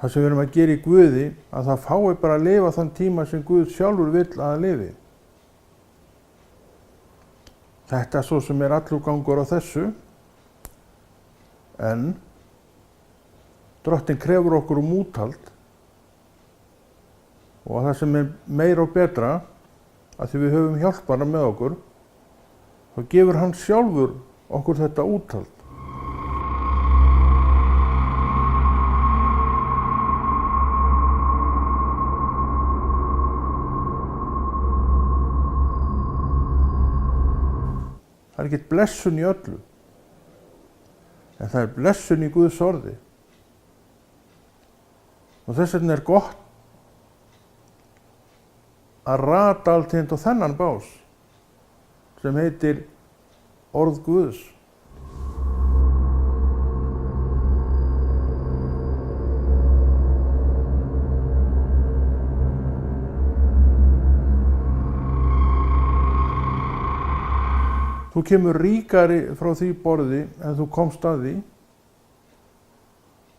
það sem við erum að gera í Guði, að það fái bara að lifa þann tíma sem Guð sjálfur vill að það lifi. Þetta er svo sem er allur gangur á þessu, en Drottinn krefur okkur úthald og það sem er meira og betra, að því við höfum hjálpara með okkur, þá gefur hann sjálfur okkur þetta úthald. Það er ekki blessun í öllu, en það er blessun í Guðs orði. Og þess vegna er gott að rata allt hint á þennan bás sem heitir orð Guðs. Þú kemur ríkari frá því borði en þú komst að því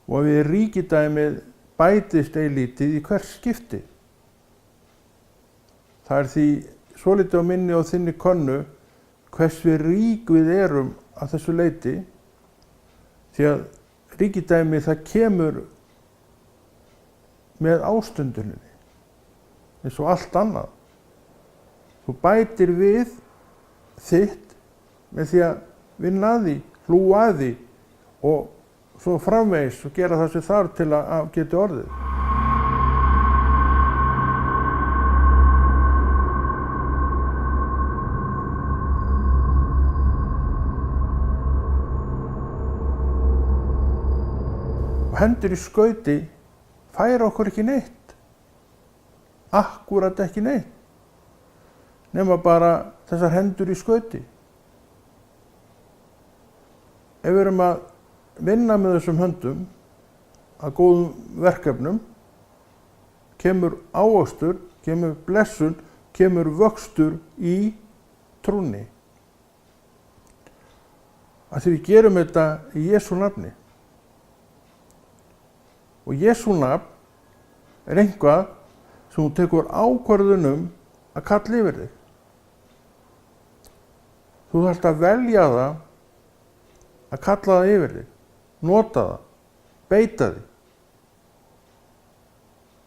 og við ríkidæmið bætist eilítið í hvert skipti. Það er því svolítið á minni og þinni könnu hvers við rík við erum að þessu leyti, því að ríkidæmið það kemur með ástundunni, eins og allt annað. Þú bætir við þitt með því að vinna að því, hlúa að því og svo framvegis og gera það sem þarf til að geta orðið. Og hendur í skauti færa okkur ekki neitt, akkúrat ekki neitt, nema bara þessar hendur í skauti. Ef við erum að vinna með þessum höndum að góðum verkefnum, kemur ávöxtur, kemur blessun, kemur vöxtur í trúnni. Að því við gerum þetta í Jesú nafni. Og Jesú nafn er eitthvað sem þú tekur ákvörðun að kalla yfir þig. Þú þarft að velja það að kalla það yfir þig, nota það, beita því.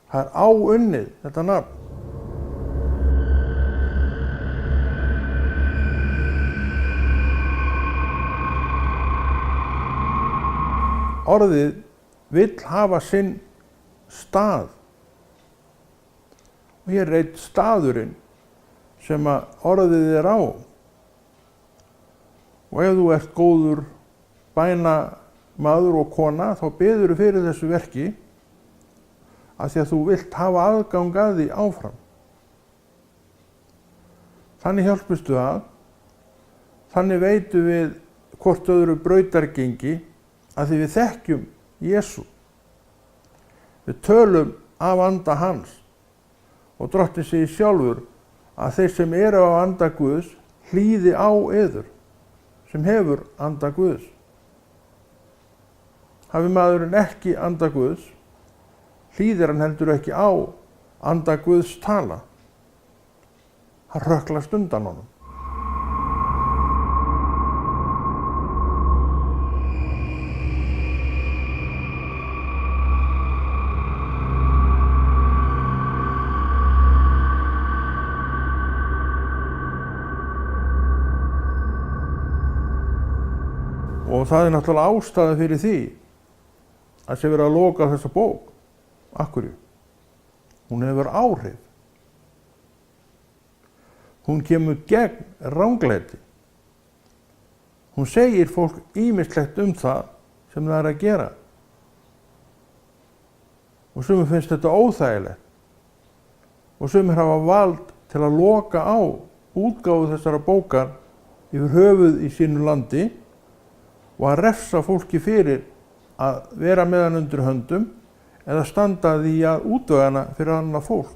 Það er áunnið, þetta nafn. Orðið vill hafa sinn stað. Og hér er einn staðurinn sem að orðið er á. Og ef þú ert góður bænamaður og kona, þá biður þú fyrir þessu verki af því að þú vilt hafa aðgang að því áfram. Þannig hjálpustu að, þannig veitum við hvort öðru brautargengi af því við þekkjum Jesú. Við tölum af anda hans og Drottinn segir sjálfur að þeir sem eru á anda Guðs hlýði á yður sem hefur anda Guðs. Hafi maðurinn ekki anda Guðs, hlýðir hann heldur ekki á anda Guðs tala. Hann hrökklast undan honum. Og það er náttúrulega ástæða fyrir því að sé verið að loka þessa bók. Af hverju? Hún hefur áhrif. Hún kemur gegn ranglæti. Hún segir fólk ýmislegt það sem það er að gera. Og sumir finnst þetta óþægilegt. Og sumir hafa vald til að loka á útgáfu þessara bókar yfir höfuð í sínu landi og að refsa fólki fyrir að vera með hann undir höndum eða standa því að útvega hana fyrir annað fólk.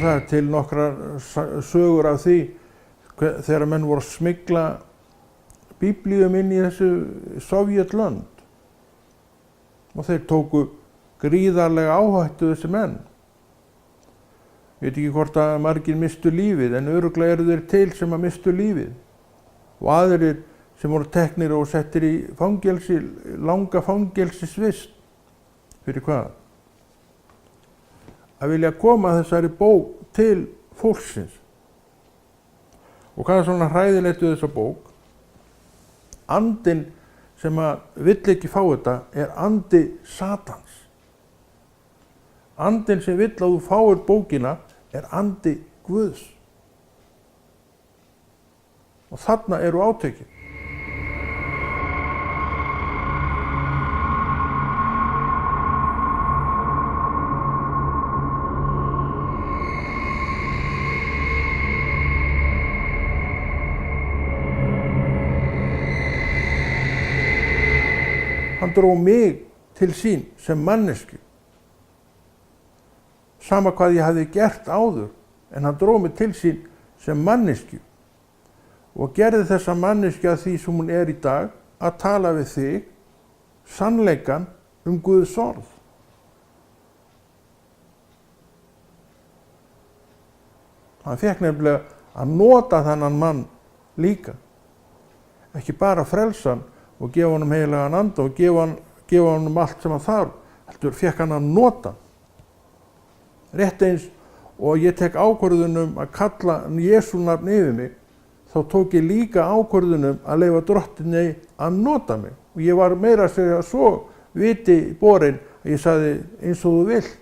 það er til nokkrar sögur af því þegar menn voru að smygla Biblíum inn í þessu Sovjetlönd og þeir tóku gríðarlega áhættu þessi menn. Ég veit ekki hvort að margir mistu lífið, en örugglega eru þeir til sem að mistu lífið og aðrir sem voru teknir og settir í fangelsi, langa fangelsisvist. Fyrir hvað? Að vilja koma þessari bók til fólksins. Og hvað er svona hræðilegt við þessa bók? Andinn sem að vill ekki fá þetta er andi Satans. Andinn sem vill að þú fáir bókina er andi Guðs. Og þarna eru átökin. Hann dró mig til sín sem mannesku. Sama hvað ég hafði gert áður, en hann dró mig til sín sem mannesku og gerði þessa mannesku að því sem hún er í dag, að tala við þig sannleikann Guðs orð. Hann fékk nefnilega að nota þennan mann líka. Ekki bara frelsa hann og gefa honum heilagan anda og gefa honum allt sem hann þarf, heldur fékk hann að nota. Rétt eins og ég tek ákvörðunum að kalla Jesú nafn yfir mig, þá tók ég líka ákvörðunum að leyfa Drottni að nota mig. Og ég var meira að segja svo viti borinn að ég sagði eins og þú vilt.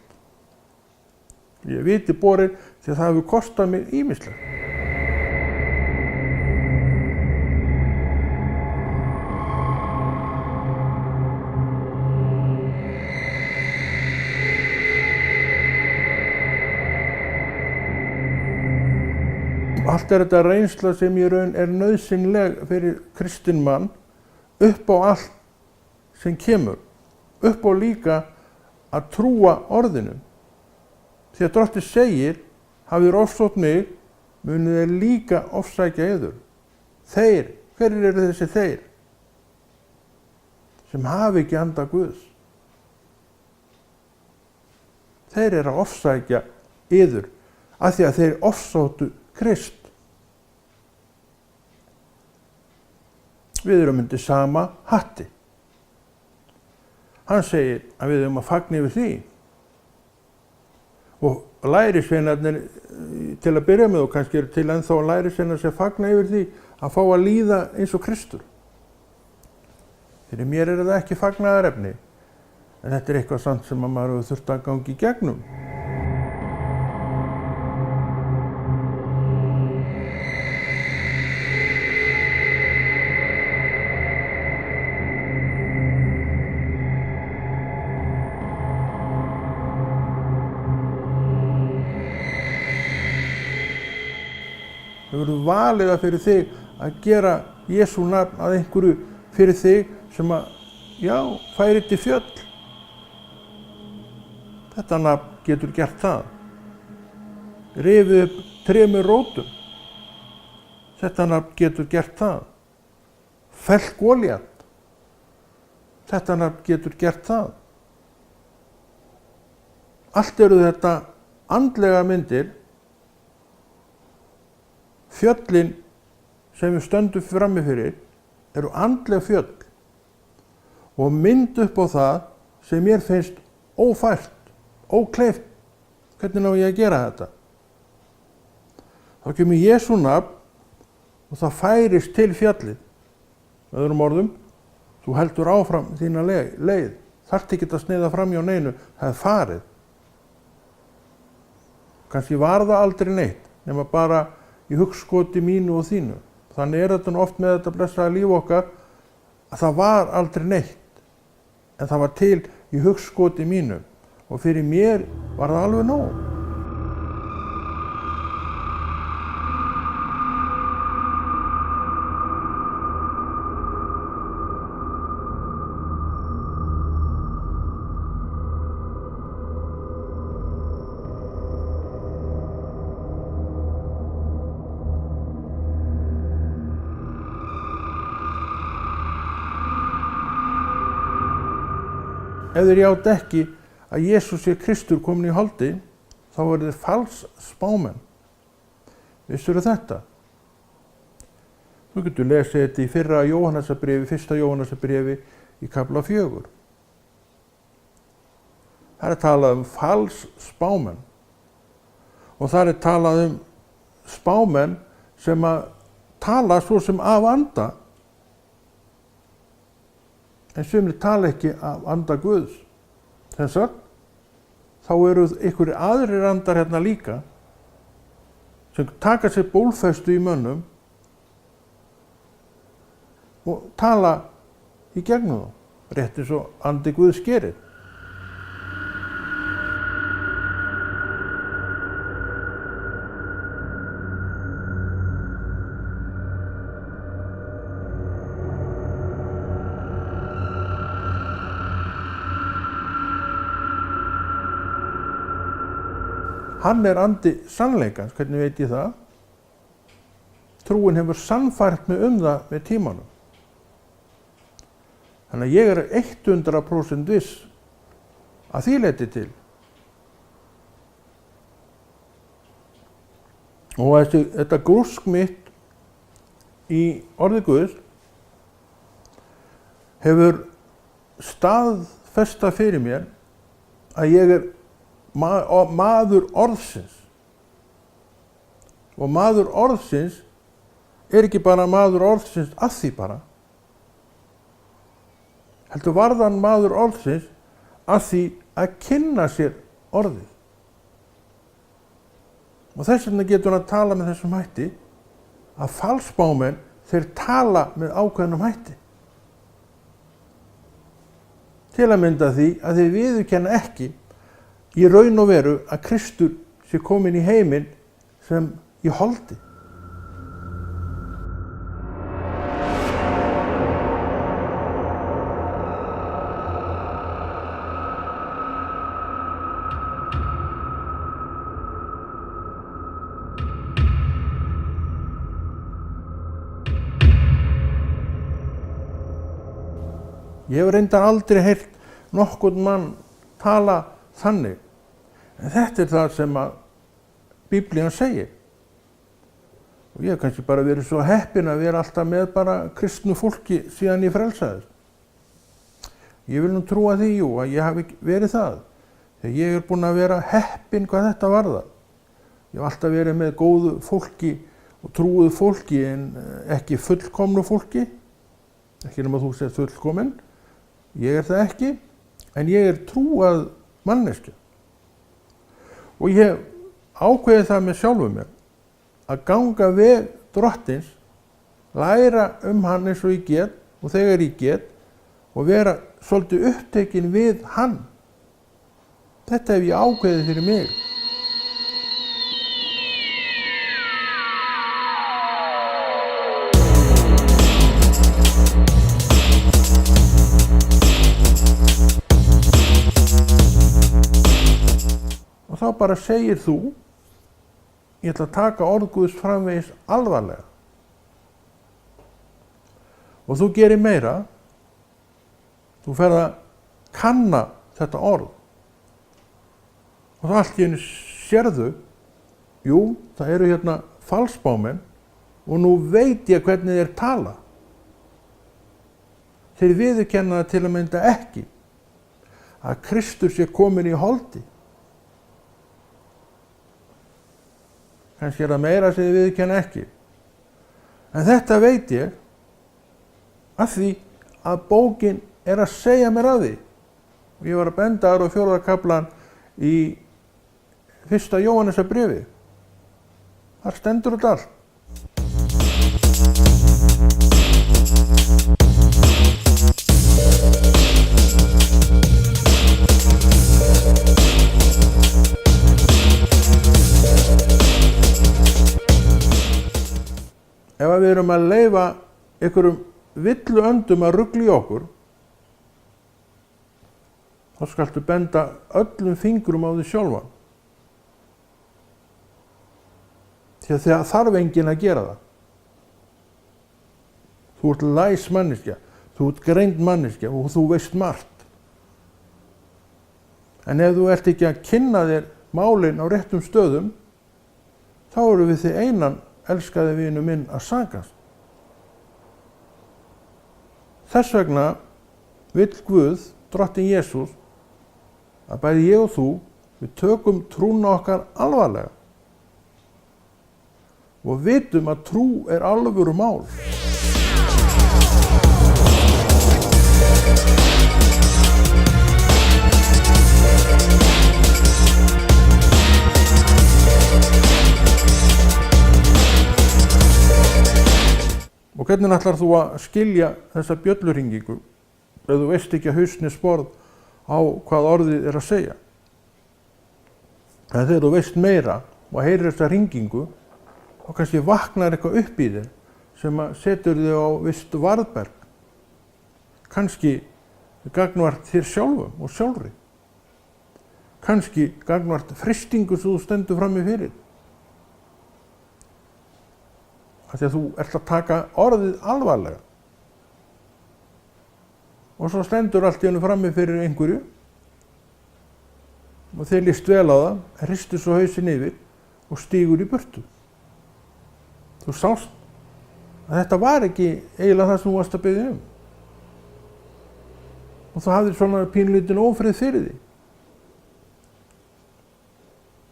Ég viti borinn því að það hefur kostað mig ýmislegt. Allt er þetta reynsla sem í raun er nauðsynleg fyrir kristinn mann upp á allt sem kemur, upp á líka að trúa orðinu. Því að Drottinn segir, hafið ofsótt mig, munið þeir líka ofsækja yður. Þeir, hverjir eru þessi þeir? Sem hafi ekki anda Guðs. Þeir eru að ofsækja yður, af því að þeir ofsóttu Krist. Við erum undir sama hatti. Hann segir að við erum að fagna yfir því. Og lærisveinarnir til að byrja með, og kannski eru til ennþá lærisveinar sem fagna yfir því að fá að líða eins og Kristur. Fyrir mér er þetta ekki fagnaðarefni, en þetta er eitthvað samt sem að maður hefur þurft að gangi í gegnum. Það verður valið að fyrir þig að gera Jesú nafn að einhverju fyrir þig sem að, já, færi til fjöll. Þetta nafn getur gert það. Rifið upp 3 rótum. Þetta nafn getur gert það. Fellt Gólíat. Þetta nafn getur gert það. Allt eru þetta andlega myndir. Fjöllin sem við stöndum frammi fyrir eru andleg fjöll og mynd upp á það sem mér finnst ófært, ókleift. Hvernig á ég að gera þetta? Þá kemur Jesú nafn og það færist til fjallið. Með öðrum orðum, þú heldur áfram þína leið. Þarft ekki að sneiða fram hjá neinu, það er farið. Kannski var það aldrei neitt, nema bara í hugskoti mínu og þínu. Þannig er þetta oft með þetta blessaða líf okkar að það var aldrei neitt, en það var til í hugskoti mínu og fyrir mér var það alveg nóg. ef þeir játa ekki að Jesús sé Kristur komin í holdi, þá eru þeir fals spámenn. Vissirðu þetta? Þú getur lesið þetta í fyrsta Jóhannesarbréfi í kafla 4. Það er talað um fals spámenn og það er talað um spámenn sem að tala svo sem af anda, en sumir tala ekki af anda Guðs. Þess að þá eru einhverjir aðrir andar hérna líka sem taka sér bólfestu í mönnum og tala í gegnum þá, rétt eins og andi Guðs gerir. Hann er andi sannleikans, hvernig veit ég það? Trúin hefur sannfært mig það með tímanum. Þannig að ég er 100% viss að því leyti til. Og þetta grúsk mitt í orði Guðs hefur staðfesta fyrir mér að ég er maður orðsins. Og maður orðsins er ekki bara maður orðsins að því bara. Heldur varðan maður orðsins að því að kynna sér orðið. Og þess vegna getur hann að tala með þessum hætti að falsspámenn þeir tala með ákveðnum hætti. Til að mynda því að þeir viðurkenna ekki í raun og veru að Kristur sé kominn í heiminn sem í holdi. Ég hef reyndar aldrei heyrt nokkurn mann tala þannig. En þetta er það sem að Biblían segir. Og ég hef kannski bara verið svo heppinn að vera alltaf með bara kristnu fólki síðan ég frelsaðist. Ég vil nú trúa því, að ég hafi verið það. Þegar ég er búinn að vera heppinn hvað þetta varðar. Ég hef alltaf verið með góðu fólki og trúuðu fólki en ekki fullkomnu fólki. Ekki nema þú sért fullkominn. Ég er það ekki, en ég er trúað manneskja. Og ég hef ákveðið það með sjálfum mér að ganga veg Drottins, læra hann eins og ég get og þegar ég get og vera svolítið upptekinn við hann. Þetta hef ég ákveðið fyrir mig. Og þá bara segir þú, ég ætla að taka orð Guðs framvegis alvarlega. Og þú gerir meira, þú ferð að kanna þetta orð. Og þá allt í einu sérðu, það eru hérna falsspámenn og nú veit ég hvernig þeir tala. Þeir viðurkenna það til að mynda ekki að Kristur sé kominn í holdi. Kannski er það meira sem þið viðurkenna ekki. En þetta veit ég af því að bókin er að segja mér að því. Og ég var að benda á 4. kaflan í 1. Jóhannesarbréfi. Þar stendur þetta allt. Ef við erum að leyfa einhverjum villuöndum að rugla í okkur, þá skaltu benda öllum fingrum á því sjálfan. Því að það þarf enginn að gera það. Þú ert læs manneskja, þú ert greind manneskja og þú veist margt. En ef þú ert ekki að kynna þér málin á réttum stöðum, þá eru við þig einan elskaði vinu minn að sakast. Þess vegna vill Guð, drottinn Jesús, að bæði ég og þú, við tökum trúna okkar alvarlega og vitum að trú er alvöru mál. Og hvernig ætlar þú að skilja þessa bjöllurringingu ef þú veist ekki að hausni sporð á hvað orðið er að segja? En þegar þú veist meira og heyrir þessa hringingu, og kannski vaknar eitthvað upp í þér sem að setur þig á visst varðberg. Kannski gagnvart þér sjálfum og sjálfri. Kannski gagnvart fristingu sem þú stendur frammi fyrir. Af því að þú ert að taka orðið alvarlega. Og svo stendur allt í einu frammi fyrir einhverju og þeir líst vel á það, hristir svo hausinn yfir og stígur í burtu. Þú sást að þetta var ekki eiginlega það sem þú varst að biðja um. Og þú hafðir svona pínlítinn ófrið fyrir því.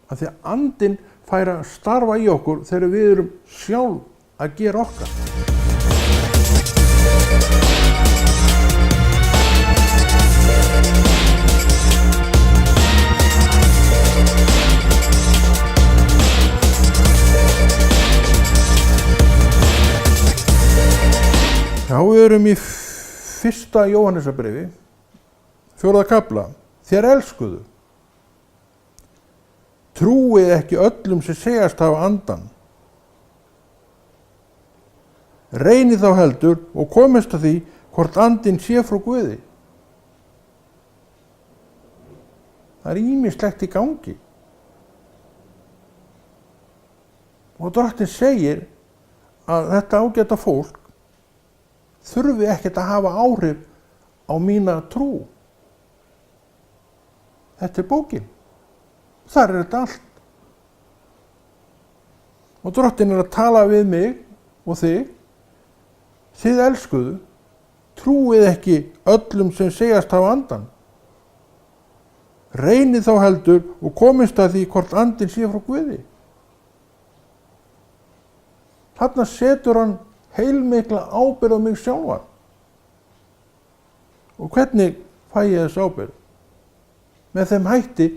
Af því að andinn fær að starfa í okkur þegar við erum sjálf að gera okkar. Já, við erum í 1. Jóhannesarbréfi, 4. kafla. Þér elskuðu. Trúið ekki öllum sem segjast hafa andan. Reynið þá heldur og komist að því hvort andinn sé frá Guði. Það er ýmislegt í gangi. Og Drottinn segir að þetta ágæta fólk þurfi ekkert að hafa áhrif á mína trú. Þetta er bókin. Þar er þetta allt. Og Drottinn er að tala við mig og þig. Þið elskuðu, trúið ekki öllum sem segjast hafa andan. Reynið þá heldur og komist að því hvort andinn sé frá Guði. Þarna setur hann heilmikla ábyrgð á mig sjálfan. Og hvernig fæ ég þess ábyrgð? Með þeim hætti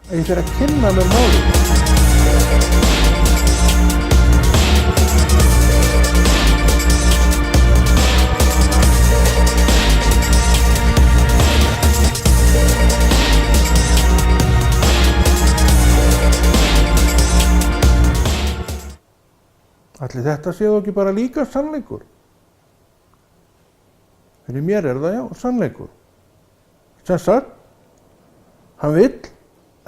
að ég fer að kynna mér málið. Ætli þetta sé þó ekki bara líka sannleikur? Fyrir mér er það, já, sannleikur. Sem sagt, hann vill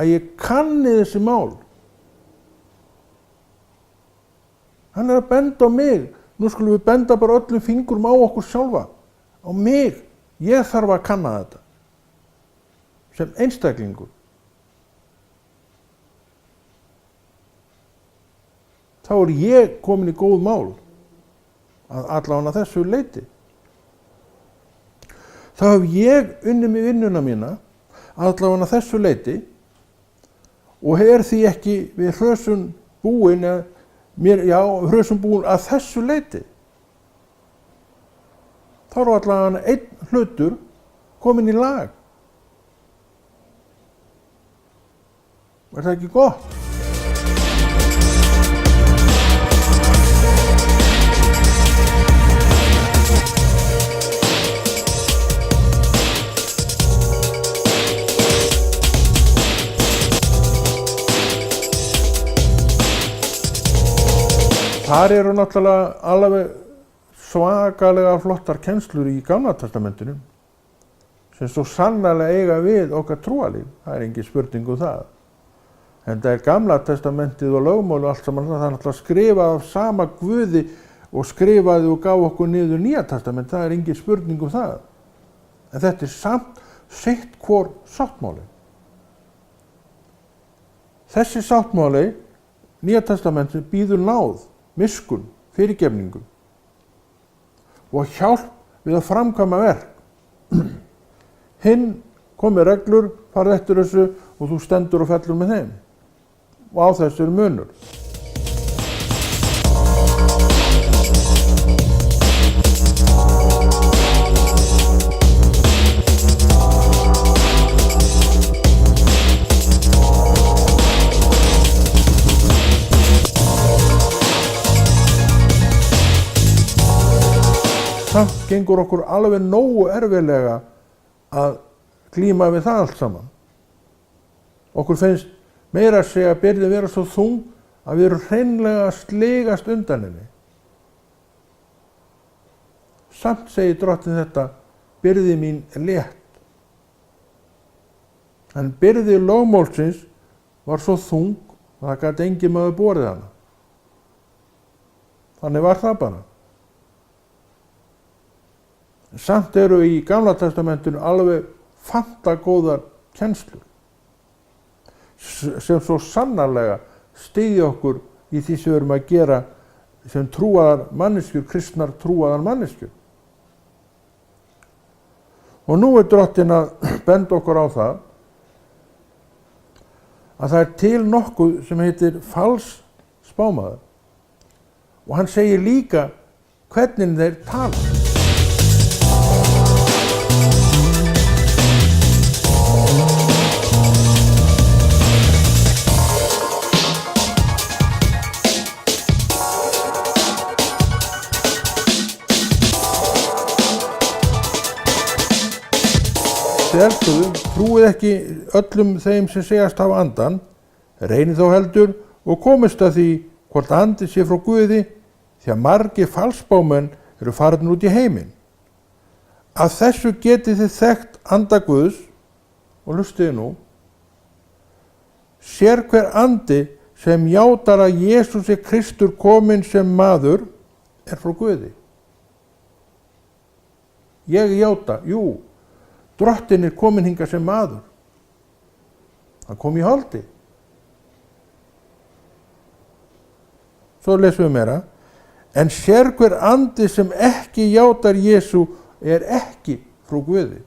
að ég kanni þessi mál. Hann er að benda á mig. Nú skulum við benda bara öllum fingurum á okkur sjálfa. Á mig. Ég þarf að kanna þetta. Sem einstaklingur. Þá er ég komin í góð mál, allavega þessu leyti. Þá hef ég unnið með vinnuna mína, allavega þessu leyti, og er því ekki við hrösun búin, hrösun búin að þessu leyti. Þá er allavega einn hlutur komin í lag. Er það ekki gott? Þar eru náttúrulega alveg svakalega flottar kennslur í Gamla testamentinu sem svo sannarlega eiga við okkar trúarlíf. Það er engin spurning um það. En það er Gamla testamentið og lögmál og allt saman, það er náttúrulega skrifað af sama Guði og skrifaði og gaf okkur niður Nýja testament. Það er engin spurning um það. En þetta er samt sitt hvor sáttmáli. Þessi sáttmáli Nýja testamentin býður náð, miskunn, fyrirgefningu og hjálp við að framkvæma verk. Hinn kom með reglur, farið eftir þessu og þú stendur og fellur með þeim. Og á þessu er munur. Samt gengur okkur alveg nógu erfiðlega að glíma við það allt saman. Okkur finnst meira að segja byrði vera svo þung að við erum hreinlega að sligast undan henni. Samt segir Drottinn þetta, byrði mín er létt. En byrði lögmálsins var svo þung að það gat enginn maður borið hana. Þannig var það bara. Samt eru í Gamla testamentinu alveg fantagóðar kennslur sem svo sannarlega styðja okkur í því sem við erum að gera sem trúaðar manneskjur, kristnar trúaðar manneskjur. Og nú er Drottinn að benda okkur á það að það er til nokkuð sem heitir fals spámaður og hann segir líka hvernig þeir tala. Trúið ekki öllum þeim sem segjast hafa andan, reynið þó heldur og komist að því hvort andi sé frá Guði, því að margir falsspámenn eru farin út í heiminn. Af þessu getið þið þekkt anda Guðs, og hlustið nú, sér hver andi sem játar að Jesús er Kristur kominn sem maður er frá Guði. Ég játa, jú, Drottinn er kominn hingað sem maður. Hann kom í holdi. Svo lesum við meira. En sér hver andi sem ekki játar Jesú er ekki frá Guði.